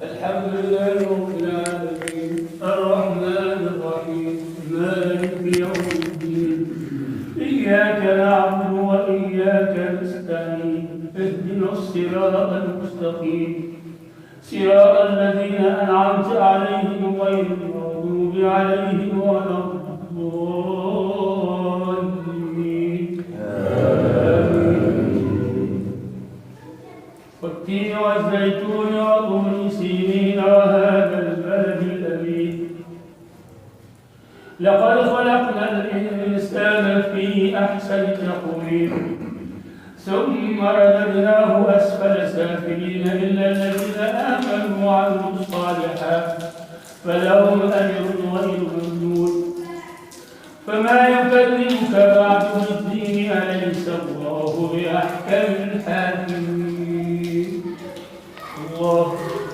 الحمد لله رب العالمين الرحمن الرحيم مالك يوم الدين إياك نعبد وإياك نستعين اهدنا الصراط المستقيم صراط الذين أنعمت عليهم غير المغضوب عليهم ولا الضالين والتين والزيتون وطور سينين وهذا البلد الأمين لقد خلقنا الإنسان في أحسن تقويم ثم رددناه أسفل سافلين إلا الذين آمنوا وعملوا الصالحات فلهم أجر غير ممنون فما يكذبك بعد بالدين أليس الله بأحكم الحاكمين الله